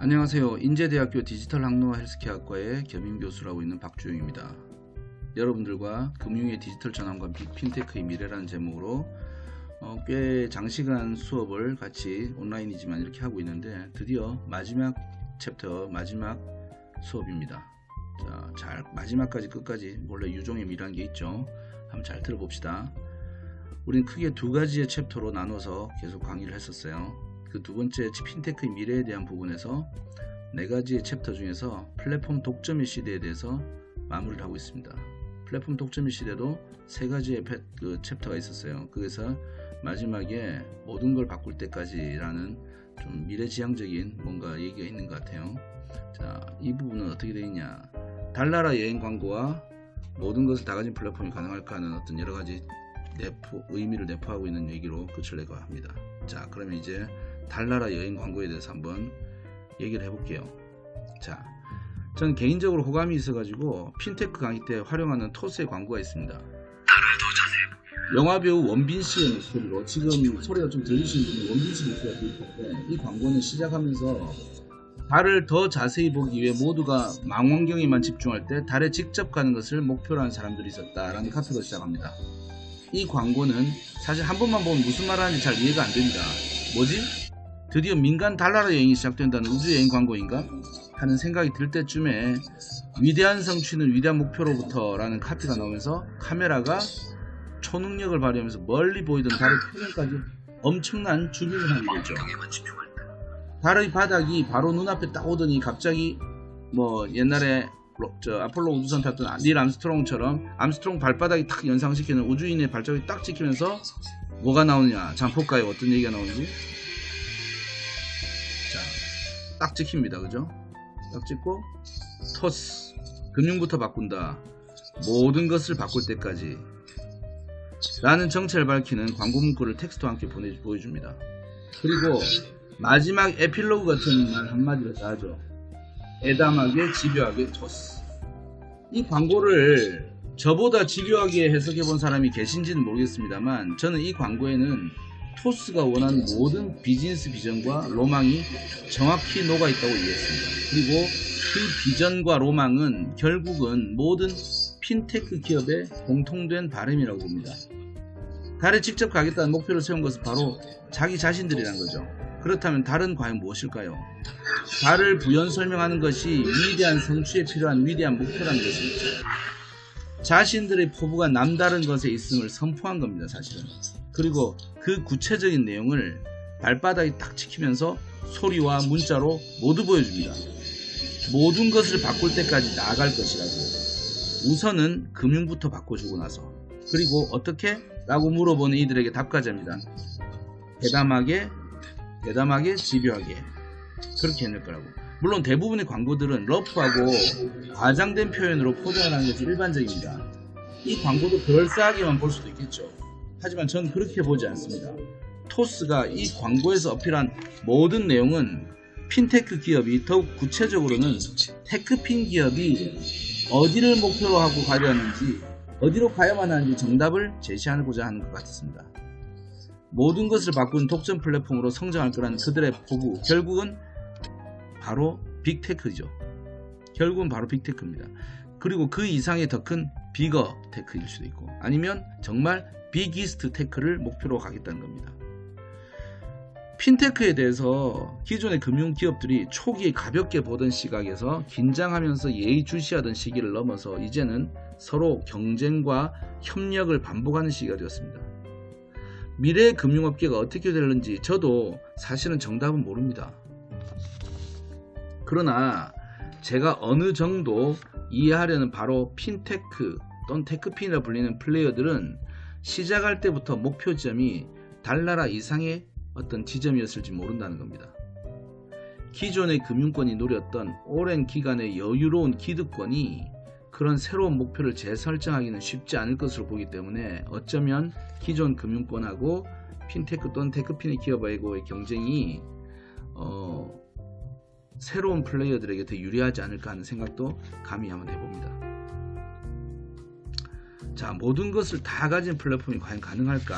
안녕하세요. 인제대학교 디지털학노와 헬스케어학과의 겸임교수라고 있는 박주영입니다. 여러분들과 금융의 디지털 전환과 빅핀테크의 미래라는 제목으로 꽤 장시간 수업을 같이 온라인이지만 이렇게 하고 있는데 드디어 마지막 챕터, 마지막 수업입니다. 자, 잘 마지막까지 끝까지 원래 유종의 미라는 게 있죠. 한번 잘 들어봅시다. 우린 크게 두 가지의 챕터로 나눠서 계속 강의를 했었어요. 그 두 번째 핀테크의 미래에 대한 부분에서 네 가지의 챕터 중에서 플랫폼 독점의 시대에 대해서 마무리를 하고 있습니다. 플랫폼 독점의 시대도 세 가지의 챕터가 있었어요. 그래서 마지막에 모든 걸 바꿀 때까지라는 좀 미래지향적인 뭔가 얘기가 있는 것 같아요. 자, 이 부분은 어떻게 되느냐? 달나라 여행 광고와 모든 것을 다 가진 플랫폼이 가능할까 하는 어떤 여러 가지 의미를 내포하고 있는 얘기로 끝을 내고 합니다. 자, 그러면 이제 달나라 여행 광고에 대해서 한번 얘기를 해볼게요. 자, 저는 개인적으로 호감이 있어가지고 핀테크 강의 때 활용하는 토스의 광고가 있습니다. 영화배우 원빈 씨의 목소리로, 지금 소리가 좀 들리시는 분이 원빈 씨 목소리가 들리는데, 이 광고는 시작하면서 달을 더 자세히 보기 위해 모두가 망원경에만 집중할 때 달에 직접 가는 것을 목표로 하는 사람들이 있었다라는 카피로 시작합니다. 이 광고는 사실 한 번만 보면 무슨 말 하는지 잘 이해가 안 됩니다. 뭐지? 드디어 민간 달나라 여행이 시작된다는 우주여행 광고인가? 하는 생각이 들 때쯤에 위대한 성취는 위대한 목표로부터 라는 카피가 나오면서 카메라가 초능력을 발휘하면서 멀리 보이던 달의 표면까지 엄청난 주민을 하게 되죠. 달의 바닥이 바로 눈앞에 딱 오더니 갑자기 옛날에 아폴로 우주선 탔던 닐 암스트롱처럼 암스트롱 발바닥이 탁 연상시키는 우주인의 발자국이 딱 찍히면서 뭐가 나오느냐? 잠 볼까요? 어떤 얘기가 나오는지? 자, 딱 찍힙니다. 그죠? 딱 찍고 토스, 금융부터 바꾼다. 모든 것을 바꿀 때까지 라는 정체를 밝히는 광고 문구를 텍스트와 함께 보여줍니다. 그리고 마지막 에필로그 같은 말 한마디로 다 하죠. 애담하게 집요하게 토스. 이 광고를 저보다 집요하게 해석해본 사람이 계신지는 모르겠습니다만 저는 이 광고에는 토스가 원하는 모든 비즈니스 비전과 로망이 정확히 녹아있다고 이해했습니다. 그리고 그 비전과 로망은 결국은 모든 핀테크 기업의 공통된 바람이라고 봅니다. 달에 직접 가겠다는 목표를 세운 것은 바로 자기 자신들이란 거죠. 그렇다면 달은 과연 무엇일까요? 달을 부연 설명하는 것이 위대한 성취에 필요한 위대한 목표라는 것이죠. 자신들의 포부가 남다른 것에 있음을 선포한 겁니다, 사실은. 그리고 그 구체적인 내용을 발바닥이 딱 찍히면서 소리와 문자로 모두 보여줍니다. 모든 것을 바꿀 때까지 나아갈 것이라고. 우선은 금융부터 바꿔주고 나서. 그리고 어떻게? 라고 물어보는 이들에게 답까지 합니다. 대담하게 집요하게. 그렇게 해낼 거라고. 물론 대부분의 광고들은 러프하고 과장된 표현으로 포장을 하는 것이 일반적입니다. 이 광고도 그럴싸하게만 볼 수도 있겠죠. 하지만 저는 그렇게 보지 않습니다. 토스가 이 광고에서 어필한 모든 내용은 핀테크 기업이 더욱 구체적으로는 테크핀 기업이 어디를 목표로 하고 가려 하는지, 어디로 가야만 하는지 정답을 제시하고자 하는 것 같습니다. 모든 것을 바꾼 독점 플랫폼으로 성장할 거라는 그들의 포부, 결국은 바로 빅테크죠. 결국은 바로 빅테크입니다. 그리고 그 이상의 더 큰 비거 테크일 수도 있고, 아니면 정말 비기스트 테크를 목표로 가겠다는 겁니다. 핀테크에 대해서 기존의 금융기업들이 초기에 가볍게 보던 시각에서 긴장하면서 예의주시하던 시기를 넘어서 이제는 서로 경쟁과 협력을 반복하는 시기가 되었습니다. 미래의 금융업계가 어떻게 될는지 저도 사실은 정답은 모릅니다. 그러나 제가 어느 정도 이해하려는 바로 핀테크 또는 테크핀이라 불리는 플레이어들은 시작할 때부터 목표 지점이 달나라 이상의 어떤 지점이었을지 모른다는 겁니다. 기존의 금융권이 누렸던 오랜 기간의 여유로운 기득권이 그런 새로운 목표를 재설정하기는 쉽지 않을 것으로 보기 때문에 어쩌면 기존 금융권하고 핀테크 또는 테크핀의 기업하고의 경쟁이 새로운 플레이어들에게 더 유리하지 않을까 하는 생각도 감히 한번 해봅니다. 자, 모든 것을 다 가진 플랫폼이 과연 가능할까?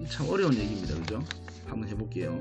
참 어려운 얘기입니다. 그죠? 한번 해볼게요.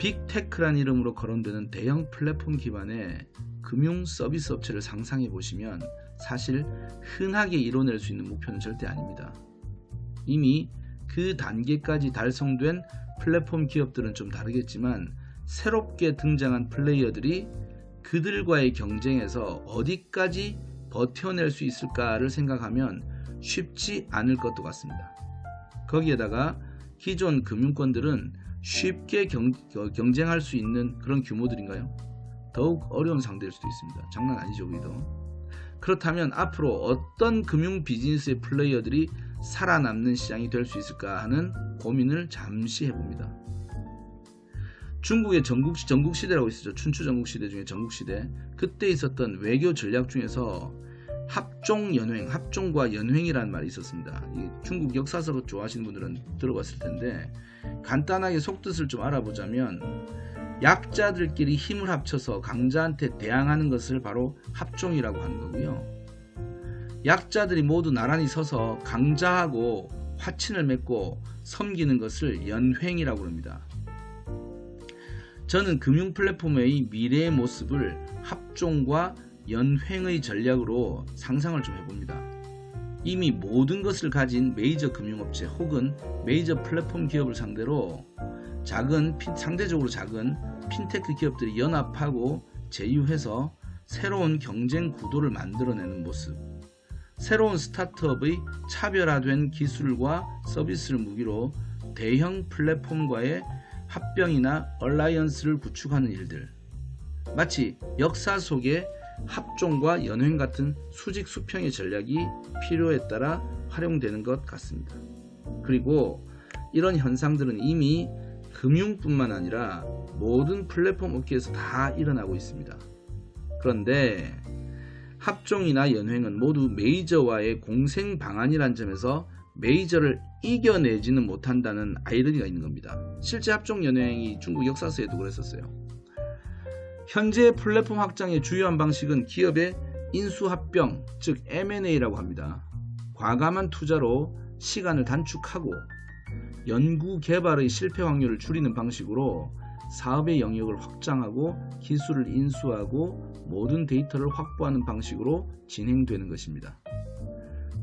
빅테크란 이름으로 거론되는 대형 플랫폼 기반의 금융 서비스 업체를 상상해 보시면 사실 흔하게 이뤄낼 수 있는 목표는 절대 아닙니다. 이미 그 단계까지 달성된 플랫폼 기업들은 좀 다르겠지만 새롭게 등장한 플레이어들이 그들과의 경쟁에서 어디까지 버텨낼 수 있을까를 생각하면 쉽지 않을 것도 같습니다. 거기에다가 기존 금융권들은 쉽게 경쟁할 수 있는 그런 규모들인가요? 더욱 어려운 상대일 수도 있습니다. 장난 아니죠, 우리도. 그렇다면 앞으로 어떤 금융 비즈니스의 플레이어들이 살아남는 시장이 될 수 있을까 하는 고민을 잠시 해봅니다. 중국의 전국시대라고 있었죠. 춘추 전국시대 중에 전국시대. 그때 있었던 외교 전략 중에서 합종연횡, 합종과 연횡이라는 말이 있었습니다. 중국 역사서 좋아하시는 분들은 들어봤을 텐데 간단하게 속뜻을 좀 알아보자면 약자들끼리 힘을 합쳐서 강자한테 대항하는 것을 바로 합종이라고 하는 거고요. 약자들이 모두 나란히 서서 강자하고 화친을 맺고 섬기는 것을 연횡이라고 합니다. 저는 금융 플랫폼의 미래의 모습을 합종과 연횡의 전략으로 상상을 좀 해봅니다. 이미 모든 것을 가진 메이저 금융업체 혹은 메이저 플랫폼 기업을 상대로 상대적으로 작은 핀테크 기업들이 연합하고 제휴해서 새로운 경쟁 구도를 만들어내는 모습, 새로운 스타트업의 차별화된 기술과 서비스를 무기로 대형 플랫폼과의 합병이나 얼라이언스를 구축하는 일들, 마치 역사 속에 합종과 연횡 같은 수직 수평의 전략이 필요에 따라 활용되는 것 같습니다. 그리고 이런 현상들은 이미 금융뿐만 아니라 모든 플랫폼 업계에서 다 일어나고 있습니다. 그런데 합종이나 연횡은 모두 메이저와의 공생 방안이란 점에서 메이저를 이겨내지는 못한다는 아이러니가 있는 겁니다. 실제 합종 연횡이 중국 역사서에도 그랬었어요. 현재 플랫폼 확장의 주요한 방식은 기업의 인수합병, 즉 M&A라고 합니다. 과감한 투자로 시간을 단축하고 연구 개발의 실패 확률을 줄이는 방식으로 사업의 영역을 확장하고 기술을 인수하고 모든 데이터를 확보하는 방식으로 진행되는 것입니다.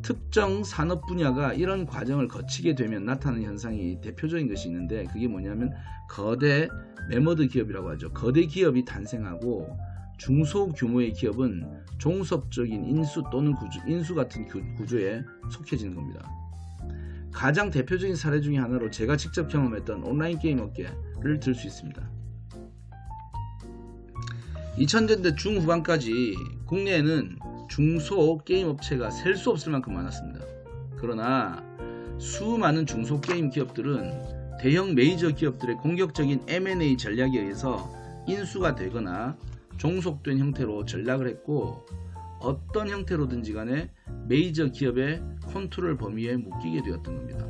특정 산업 분야가 이런 과정을 거치게 되면 나타나는 현상이 대표적인 것이 있는데 그게 뭐냐면 거대 매머드 기업이라고 하죠. 거대 기업이 탄생하고 중소규모의 기업은 종속적인 인수 또는 인수 같은 구조에 속해지는 겁니다. 가장 대표적인 사례 중에 하나로 제가 직접 경험했던 온라인 게임 업계를 들 수 있습니다. 2000년대 중후반까지 국내에는 중소 게임 업체가 셀 수 없을 만큼 많았습니다. 그러나 수많은 중소 게임 기업들은 대형 메이저 기업들의 공격적인 M&A 전략에 의해서 인수가 되거나 종속된 형태로 전락을 했고 어떤 형태로든지 간에 메이저 기업의 컨트롤 범위에 묶이게 되었던 겁니다.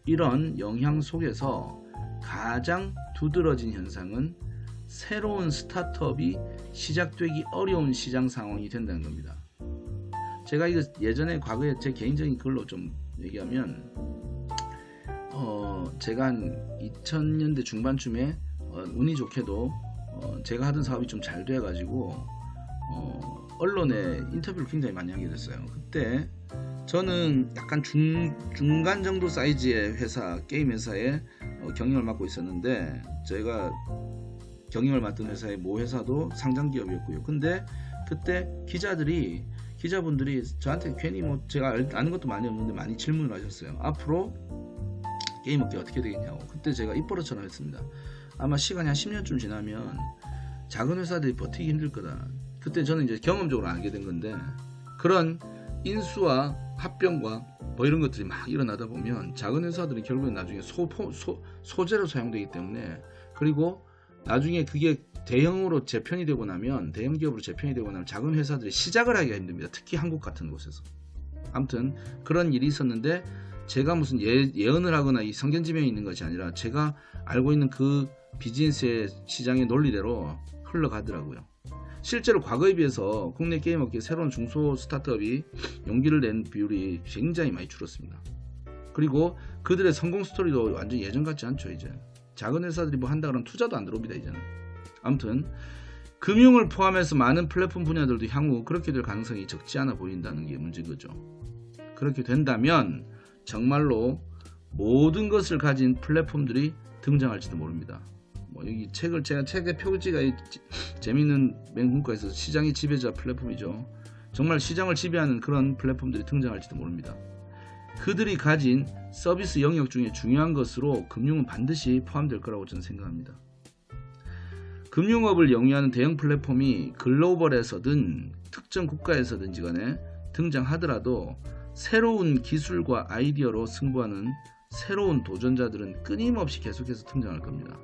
이런 영향 속에서 가장 두드러진 현상은 새로운 스타트업이 시작되기 어려운 시장 상황이 된다는 겁니다. 제가 이거 예전에 과거에 제 개인적인 글로 좀 얘기하면 제가 한 2000년대 중반쯤에 운이 좋게도 제가 하던 사업이 좀 잘 돼가지고 언론에 인터뷰를 굉장히 많이 하게 됐어요. 그때 저는 약간 중간 정도 사이즈의 회사, 게임 회사에 경영을 맡고 있었는데 제가 경영을 맡던 회사의 모 회사도 상장 기업이었고요. 근데 그때 기자분들이 저한테 괜히 뭐 제가 아는 것도 많이 없는데 많이 질문을 하셨어요. 앞으로 게임 업계 어떻게 되겠냐고. 그때 제가 입버릇처럼 했습니다. 아마 시간이 한 10년쯤 지나면 작은 회사들이 버티기 힘들 거다. 그때 저는 이제 경험적으로 알게 된 건데 그런 인수와 합병과 뭐 이런 것들이 막 일어나다 보면 작은 회사들은 결국엔 나중에 소재로 사용되기 때문에 그리고 나중에 그게 대형으로 재편이 되고 나면 대형 기업으로 재편이 되고 나면 작은 회사들이 시작을 하기가 힘듭니다. 특히 한국 같은 곳에서. 아무튼 그런 일이 있었는데 제가 무슨 예언을 하거나 이 성견지명이 있는 것이 아니라 제가 알고 있는 그 비즈니스의 시장의 논리대로 흘러가더라고요. 실제로 과거에 비해서 국내 게임업계 새로운 중소 스타트업이 용기를 낸 비율이 굉장히 많이 줄었습니다. 그리고 그들의 성공 스토리도 완전 예전 같지 않죠. 이제 작은 회사들이 뭐 한다 그러면 투자도 안 들어옵니다 이제는. 아무튼 금융을 포함해서 많은 플랫폼 분야들도 향후 그렇게 될 가능성이 적지 않아 보인다는 게 문제인 거죠. 그렇게 된다면 정말로 모든 것을 가진 플랫폼들이 등장할지도 모릅니다. 뭐 여기 제가 책의 표지가 재미있는 맹문과에서 시장의 지배자 플랫폼이죠. 정말 시장을 지배하는 그런 플랫폼들이 등장할지도 모릅니다. 그들이 가진 서비스 영역 중에 중요한 것으로 금융은 반드시 포함될 거라고 저는 생각합니다. 금융업을 영위하는 대형 플랫폼이 글로벌에서든 특정 국가에서든지 간에 등장하더라도 새로운 기술과 아이디어로 승부하는 새로운 도전자들은 끊임없이 계속해서 등장할 겁니다.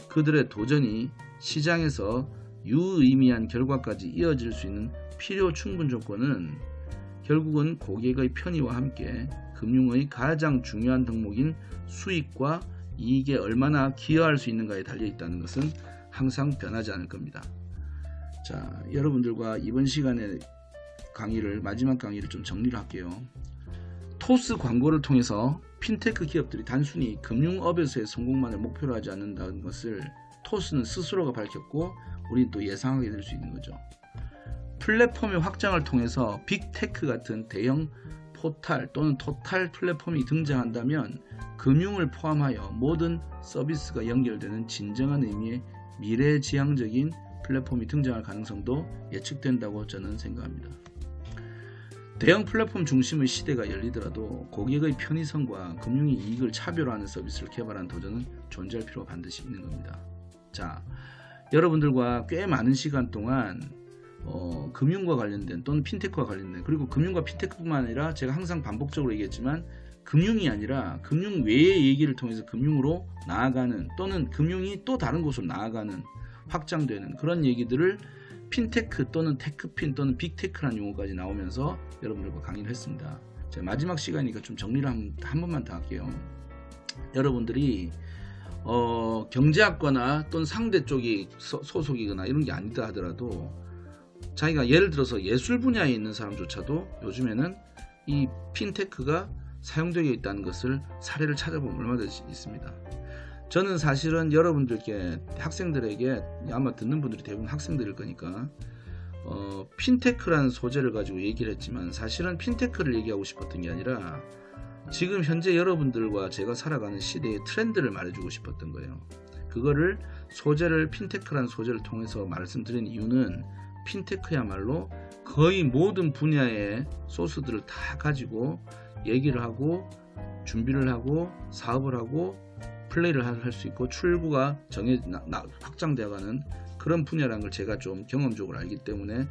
그들의 도전이 시장에서 유의미한 결과까지 이어질 수 있는 필요 충분 조건은 결국은 고객의 편의와 함께 금융의 가장 중요한 덕목인 수익과 이익에 얼마나 기여할 수 있는가에 달려 있다는 것은 항상 변하지 않을 겁니다. 자, 여러분들과 이번 시간에 마지막 강의를 좀 정리를 할게요. 토스 광고를 통해서 핀테크 기업들이 단순히 금융업에서의 성공만을 목표로 하지 않는다는 것을 토스는 스스로가 밝혔고 우리는 또 예상하게 될 수 있는 거죠. 플랫폼의 확장을 통해서 빅테크 같은 대형 포탈 또는 토탈 플랫폼이 등장한다면 금융을 포함하여 모든 서비스가 연결되는 진정한 의미의 미래지향적인 플랫폼이 등장할 가능성도 예측된다고 저는 생각합니다. 대형 플랫폼 중심의 시대가 열리더라도 고객의 편의성과 금융의 이익을 차별화하는 서비스를 개발하는 도전은 존재할 필요가 반드시 있는 겁니다. 자, 여러분들과 꽤 많은 시간 동안 금융과 관련된 또는 핀테크와 관련된, 그리고 금융과 핀테크뿐만 아니라 제가 항상 반복적으로 얘기했지만 금융이 아니라 금융 외의 얘기를 통해서 금융으로 나아가는, 또는 금융이 또 다른 곳으로 나아가는, 확장되는 그런 얘기들을 핀테크 또는 테크핀 또는 빅테크라는 용어까지 나오면서 여러분들과 강의를 했습니다. 제가 마지막 시간이니까 좀 정리를 한 번만 더 할게요. 여러분들이 경제학과나 또는 상대 쪽이 소속이거나 이런 게 아니다 하더라도 자기가 예를 들어서 예술 분야에 있는 사람조차도 요즘에는 이 핀테크가 사용되어 있다는 것을 사례를 찾아보면 얼마든지 있습니다. 저는 사실은 여러분들께, 학생들에게, 아마 듣는 분들이 대부분 학생들일 거니까 핀테크라는 소재를 가지고 얘기를 했지만 사실은 핀테크를 얘기하고 싶었던 게 아니라 지금 현재 여러분들과 제가 살아가는 시대의 트렌드를 말해주고 싶었던 거예요. 그거를 핀테크라는 소재를 통해서 말씀드린 이유는 핀테크야말로 거의 모든 분야의 소스들을 다 가지고 얘기를 하고 준비를 하고 사업을 하고 플레이를 할 수 있고 출구가 확장되어가는 그런 분야라는 걸 제가 좀 경험적으로 알기 때문에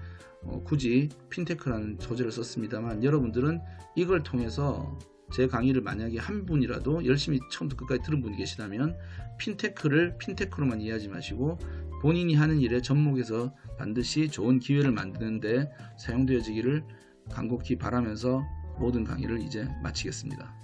굳이 핀테크라는 소재를 썼습니다만, 여러분들은 이걸 통해서 제 강의를 만약에 한 분이라도 열심히 처음부터 끝까지 들은 분이 계시다면 핀테크를 핀테크로만 이해하지 마시고 본인이 하는 일에 접목해서 반드시 좋은 기회를 만드는데 사용되어지기를 간곡히 바라면서 모든 강의를 이제 마치겠습니다.